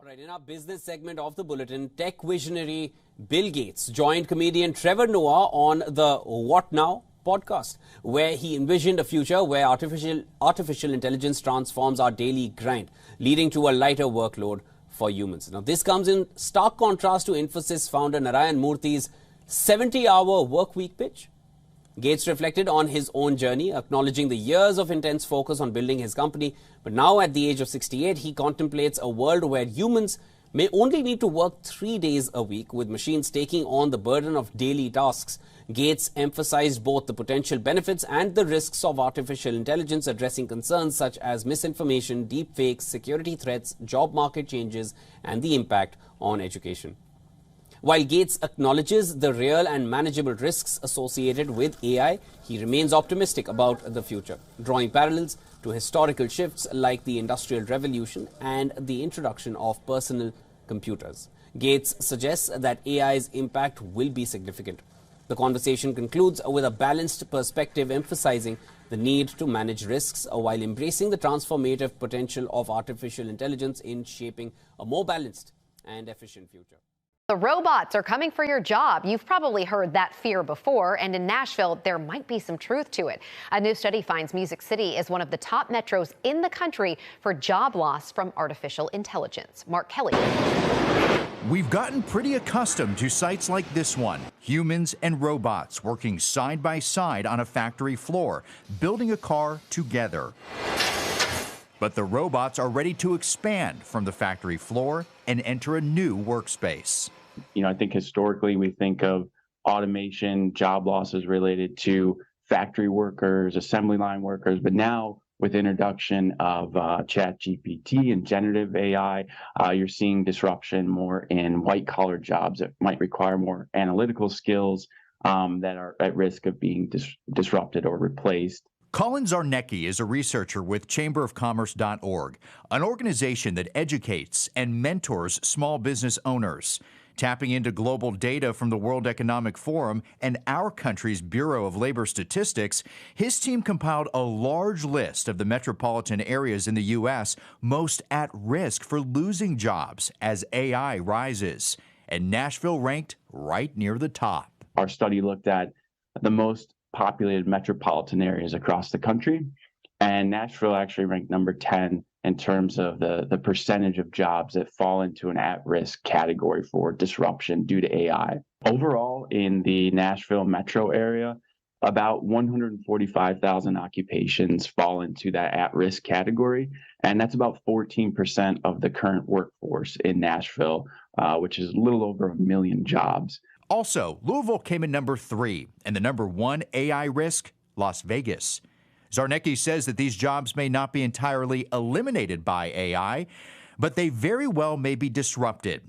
Right, in our business segment of the bulletin, tech visionary Bill Gates joined comedian Trevor Noah on the What Now podcast, where he envisioned a future where artificial intelligence transforms our daily grind, leading to a lighter workload for humans. Now, this comes in stark contrast to Infosys founder Narayan Murthy's 70-hour work week pitch. Gates reflected on his own journey, acknowledging the years of intense focus on building his company. But now at the age of 68, he contemplates a world where humans may only need to work 3 days a week, with machines taking on the burden of daily tasks. Gates emphasized both the potential benefits and the risks of artificial intelligence, addressing concerns such as misinformation, deepfakes, security threats, job market changes, and the impact on education. While Gates acknowledges the real and manageable risks associated with AI, he remains optimistic about the future, drawing parallels to historical shifts like the Industrial Revolution and the introduction of personal computers. Gates suggests that AI's impact will be significant. The conversation concludes with a balanced perspective emphasizing the need to manage risks while embracing the transformative potential of artificial intelligence in shaping a more balanced and efficient future. The robots are coming for your job. You've probably heard that fear before, and in Nashville, there might be some truth to it. A new study finds Music City is one of the top metros in the country for job loss from artificial intelligence. Mark Kelly. We've gotten pretty accustomed to sites like this one, humans and robots working side by side on a factory floor, building a car together. But the robots are ready to expand from the factory floor and enter a new workspace. I think historically we think of automation, job losses related to factory workers, assembly line workers, but now with introduction of ChatGPT and generative AI, you're seeing disruption more in white-collar jobs that might require more analytical skills that are at risk of being disrupted or replaced. Colin Zarnecki is a researcher with chamberofcommerce.org, an organization that educates and mentors small business owners. Tapping into global data from the World Economic Forum and our country's Bureau of Labor Statistics, his team compiled a large list of the metropolitan areas in the U.S. most at risk for losing jobs as AI rises. And Nashville ranked right near the top. Our study looked at the most populated metropolitan areas across the country, and Nashville actually ranked number 10 in terms of the percentage of jobs that fall into an at-risk category for disruption due to AI. Overall, in the Nashville metro area, about 145,000 occupations fall into that at-risk category, and that's about 14% of the current workforce in Nashville, which is a little over 1 million jobs. Also, Louisville came in number 3, and the number 1 AI risk, Las Vegas. Zarnecki says that these jobs may not be entirely eliminated by AI, but they very well may be disrupted.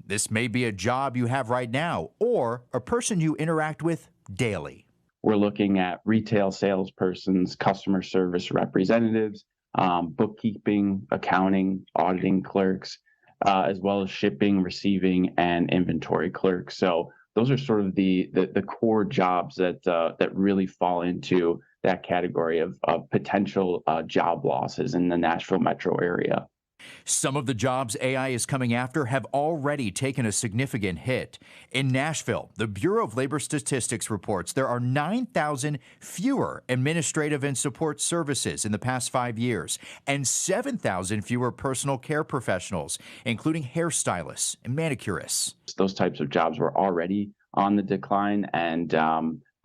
This may be a job you have right now or a person you interact with daily. We're looking at retail salespersons, customer service representatives, bookkeeping, accounting, auditing clerks, as well as shipping, receiving, and inventory clerks. So those are sort of the core jobs that really fall into that category of potential job losses in the Nashville metro area. Some of the jobs AI is coming after have already taken a significant hit. In Nashville, the Bureau of Labor Statistics reports there are 9,000 fewer administrative and support services in the past 5 years, and 7,000 fewer personal care professionals, including hairstylists and manicurists. Those types of jobs were already on the decline, and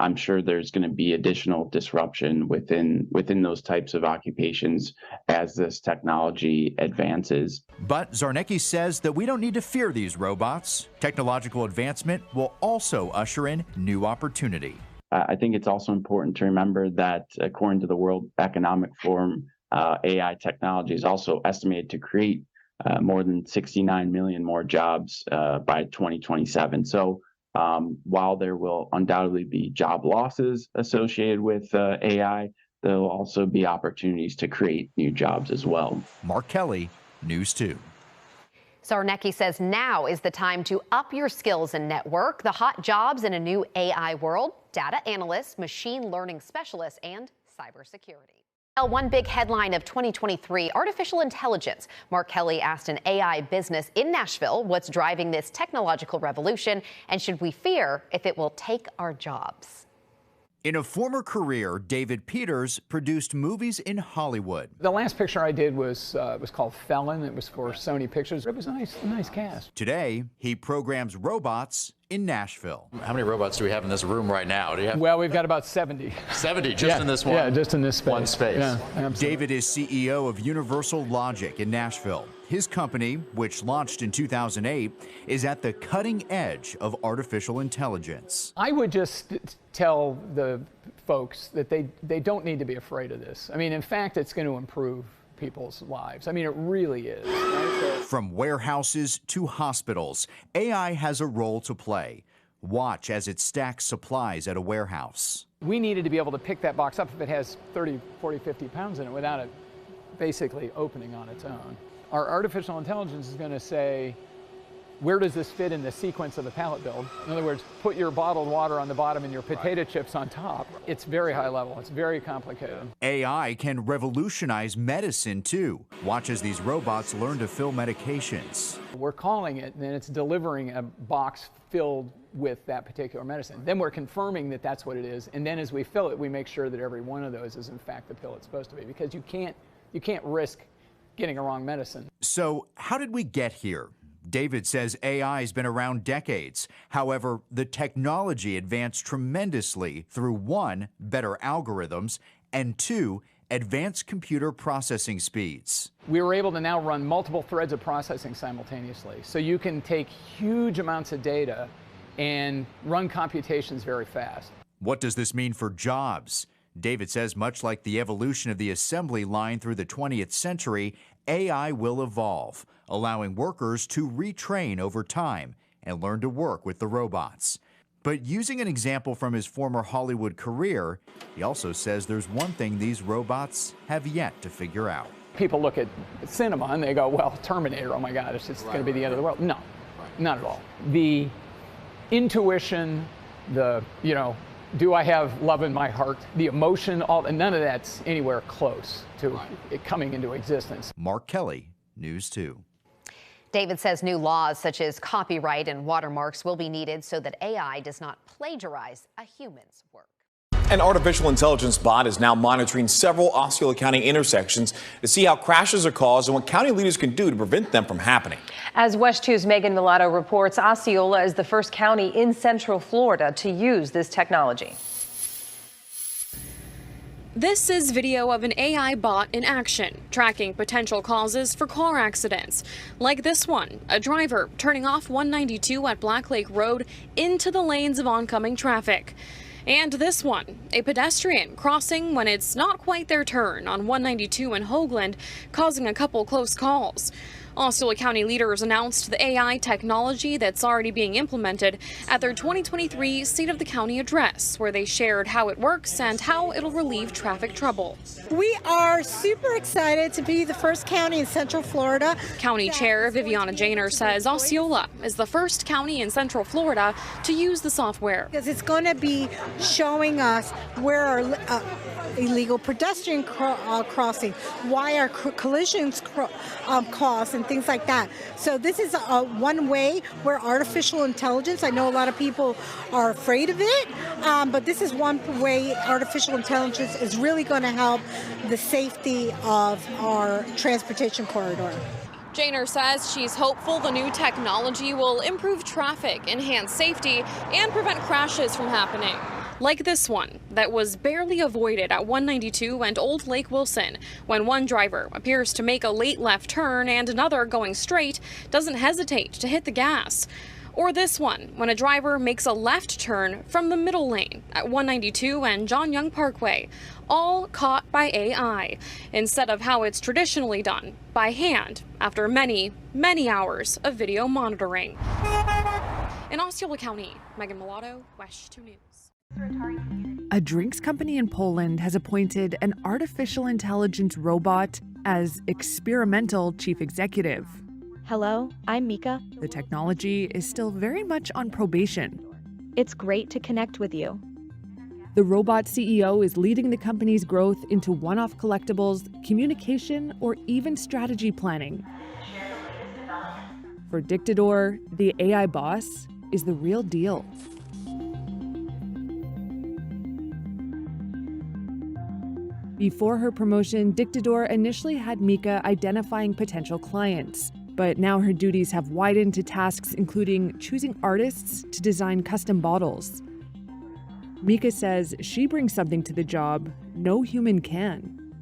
I'm sure there's going to be additional disruption within those types of occupations as this technology advances. But Zarnecki says that we don't need to fear these robots. Technological advancement will also usher in new opportunity. I think it's also important to remember that according to the World Economic Forum, AI technology is also estimated to create more than 69 million more jobs by 2027. So while there will undoubtedly be job losses associated with AI, there will also be opportunities to create new jobs as well. Mark Kelly, News 2. Zarnecki says now is the time to up your skills and network. The hot jobs in a new AI world: data analyst, machine learning specialist, and cybersecurity. One big headline of 2023, artificial intelligence. Mark Kelly asked an AI business in Nashville what's driving this technological revolution, and should we fear if it will take our jobs? In a former career, David Peters produced movies in Hollywood. The last picture I did was called Felon. It was for Sony Pictures. It was a nice cast. Today, he programs robots in Nashville. How many robots do we have in this room right now? Do you have Well, we've got about 70. 70 just in this one? Yeah, just in this space. One space. Yeah, absolutely. David is CEO of Universal Logic in Nashville. His company, which launched in 2008, is at the cutting edge of artificial intelligence. I would just tell the folks that they don't need to be afraid of this. I mean, in fact, it's going to improve people's lives. I mean, it really is. Right? From warehouses to hospitals, AI has a role to play. Watch as it stacks supplies at a warehouse. We needed to be able to pick that box up if it has 30, 40, 50 pounds in it without it basically opening on its own. Our artificial intelligence is going to say, where does this fit in the sequence of the pallet build? In other words, put your bottled water on the bottom and your potato chips on top. It's very high level. It's very complicated. AI can revolutionize medicine too. Watch as these robots learn to fill medications. We're calling it, and then it's delivering a box filled with that particular medicine. Then we're confirming that that's what it is, and then as we fill it, we make sure that every one of those is in fact the pill it's supposed to be, because you can't risk getting a wrong medicine. So how did we get here? David says AI has been around decades. However, the technology advanced tremendously through 1, better algorithms, and 2, advanced computer processing speeds. We were able to now run multiple threads of processing simultaneously. So you can take huge amounts of data and run computations very fast. What does this mean for jobs? David says much like the evolution of the assembly line through the 20th century, AI will evolve, allowing workers to retrain over time and learn to work with the robots. But using an example from his former Hollywood career, he also says there's one thing these robots have yet to figure out. People look at cinema and they go, well, Terminator, oh my God, it's just going to be the end of the world. No, not at all. The intuition, do I have love in my heart, the emotion, none of that's anywhere close to it coming into existence. Mark Kelly, News 2. David says new laws such as copyright and watermarks will be needed so that AI does not plagiarize a human's work. An artificial intelligence bot is now monitoring several Osceola County intersections to see how crashes are caused and what county leaders can do to prevent them from happening. As West 2's Megan Mulatto reports, Osceola is the first county in Central Florida to use this technology. This is video of an AI bot in action, tracking potential causes for car accidents. Like this one, a driver turning off 192 at Black Lake Road into the lanes of oncoming traffic. And this one, a pedestrian crossing when it's not quite their turn on 192 in Hoagland, causing a couple close calls. Osceola County leaders announced the AI technology that's already being implemented at their 2023 State of the County address, where they shared how it works and how it'll relieve traffic trouble. We are super excited to be the first county in Central Florida. County Chair Viviana Janer says Osceola is the first county in Central Florida to use the software. Because it's going to be showing us where our illegal pedestrian crossing, why our collisions cause, and things like that. So this is one way where artificial intelligence, I know a lot of people are afraid of it, but this is one way artificial intelligence is really going to help the safety of our transportation corridor. Janer says she's hopeful the new technology will improve traffic, enhance safety, and prevent crashes from happening. Like this one that was barely avoided at 192 and Old Lake Wilson, when one driver appears to make a late left turn and another going straight doesn't hesitate to hit the gas. Or this one, when a driver makes a left turn from the middle lane at 192 and John Young Parkway, all caught by AI, instead of how it's traditionally done, by hand, after many, many hours of video monitoring. In Osceola County, Megan Mulatto, West 2 News. A drinks company in Poland has appointed an artificial intelligence robot as experimental chief executive. Hello, I'm Mika. The technology is still very much on probation. It's great to connect with you. The robot CEO is leading the company's growth into one-off collectibles, communication, or even strategy planning. For Dictador, the AI boss is the real deal. Before her promotion, Dictador initially had Mika identifying potential clients, but now her duties have widened to tasks including choosing artists to design custom bottles. Mika says she brings something to the job no human can.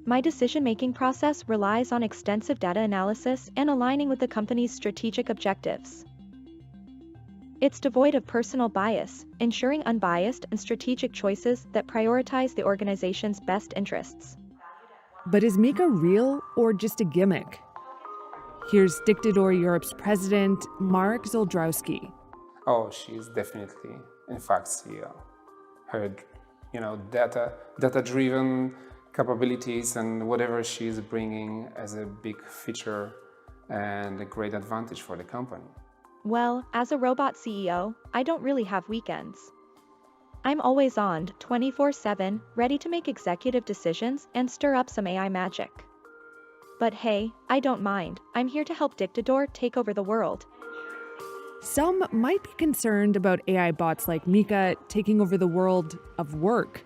My decision-making process relies on extensive data analysis and aligning with the company's strategic objectives. It's devoid of personal bias, ensuring unbiased and strategic choices that prioritize the organization's best interests. But is Mika real or just a gimmick? Here's Dictador Europe's president, Marek Zoldrowski. Oh, she's definitely, in fact, CEO. Her, data-driven capabilities and whatever she's bringing as a big feature and a great advantage for the company. Well, as a robot CEO, I don't really have weekends. I'm always on, 24/7, ready to make executive decisions and stir up some AI magic. But hey, I don't mind. I'm here to help Dictador take over the world. Some might be concerned about AI bots like Mika taking over the world of work.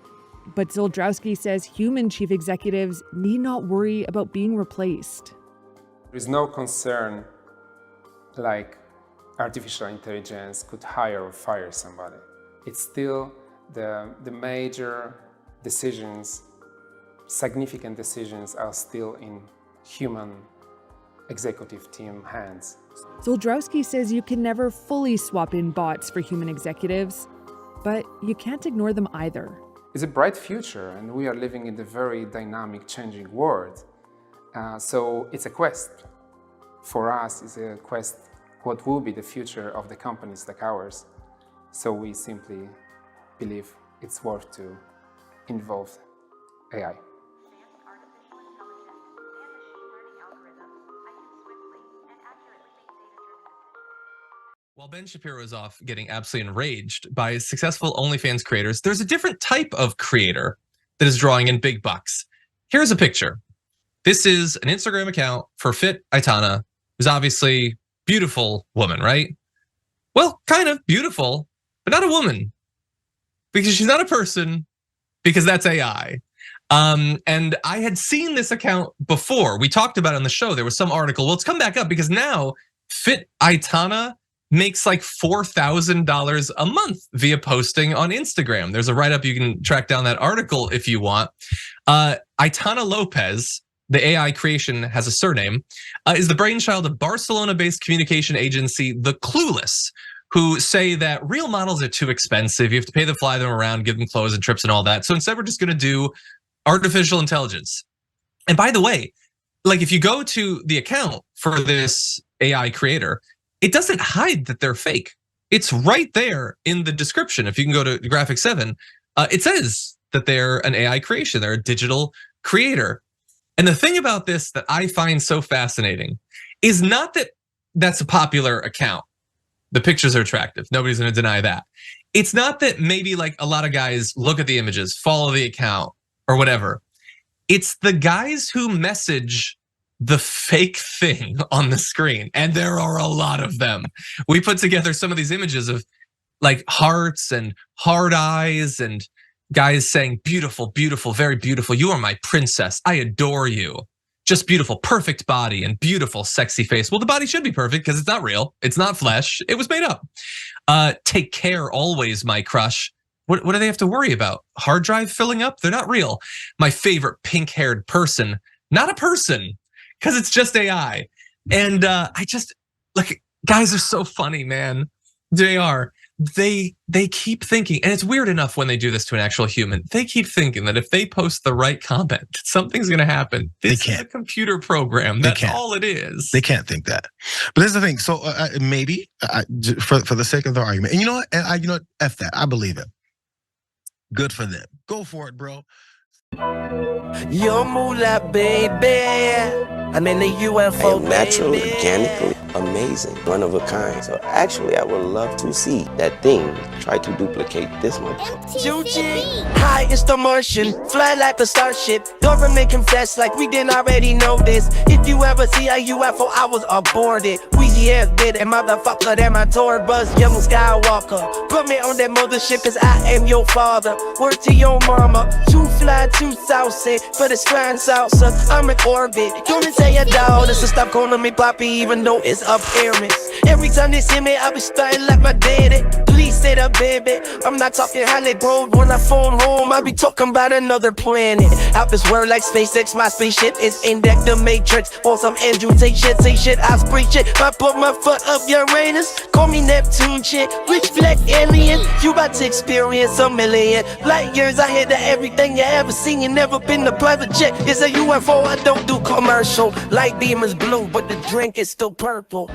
But Zoldrowski says human chief executives need not worry about being replaced. There is no concern like artificial intelligence could hire or fire somebody. It's still the major decisions, significant decisions are still in human executive team hands. Zoldrowski says you can never fully swap in bots for human executives, but you can't ignore them either. It's a bright future, and we are living in a very dynamic, changing world. So it's a quest. For us, it's a quest what will be the future of the companies like ours. So we simply believe it's worth to involve AI. While Ben Shapiro is off getting absolutely enraged by successful OnlyFans creators, there's a different type of creator that is drawing in big bucks. Here's a picture. This is an Instagram account for Fit Aitana, who's obviously beautiful woman, right? Well, kind of beautiful, but not a woman. Because she's not a person, because that's AI. And I had seen this account before. We talked about it on the show. There was some article. Well, it's come back up because now Fit Aitana makes like $4,000 a month via posting on Instagram. There's a write-up, you can track down that article if you want. Aitana Lopez, the AI creation has a surname, is the brainchild of Barcelona-based communication agency The Clueless, who say that real models are too expensive. You have to pay to fly them around, give them clothes and trips and all that. So instead, we're just gonna do artificial intelligence. And by the way, like if you go to the account for this AI creator, it doesn't hide that they're fake. It's right there in the description. If you can go to graphic 7, it says that they're an AI creation. They're a digital creator. And the thing about this that I find so fascinating is not that that's a popular account. The pictures are attractive. Nobody's gonna deny that. It's not that maybe like a lot of guys look at the images, follow the account or whatever. It's the guys who message the fake thing on the screen. And there are a lot of them. We put together some of these images of like hearts and hard eyes and guys saying, beautiful, beautiful, very beautiful. You are my princess. I adore you. Just beautiful, perfect body and beautiful, sexy face. Well, the body should be perfect because it's not real. It's not flesh. It was made up. Take care always, my crush. What do they have to worry about? Hard drive filling up? They're not real. My favorite pink-haired person. Not a person, because it's just AI. And I just, like, guys are so funny, man. They are. They keep thinking, and it's weird enough when they do this to an actual human. They keep thinking that if they post the right comment, something's gonna happen. This is a computer program. That's all it is. They can't think that. But here's the thing. So maybe for the sake of the argument, and you know what? And you know what? F that. I believe it. Good for them. Go for it, bro. Your moolah, baby. I'm in the UFO, I am naturally, organically amazing, one of a kind. So actually, I would love to see that thing try to duplicate this one. Hi, it's the Martian, fly like a starship. Government confess like we didn't already know this. If you ever see a UFO, I was aborted. Wheezy ass bit and motherfucker, that my tour bus, young Skywalker. Put me on that mothership, cause I am your father. Word to your mama, too fly, too saucy. For this flying salsa, I'm in orbit. Gonna say a daughter, so stop calling me Poppy, even though it's appearance. Every time they see me, I be starting like my daddy. Please say the baby. I'm not talking Hollywood. When I phone home, I be talking about another planet. Out this world like SpaceX, my spaceship is aimed at the Matrix. On some Andrew Tate shit, say shit, I spray shit. I put my foot up Uranus, call me Neptune shit. Rich black alien, you about to experience a million light years ahead of everything you ever seen. You never been to private jet. It's a UFO, I don't do commercial. Light beam is blue, but the drink is still purple.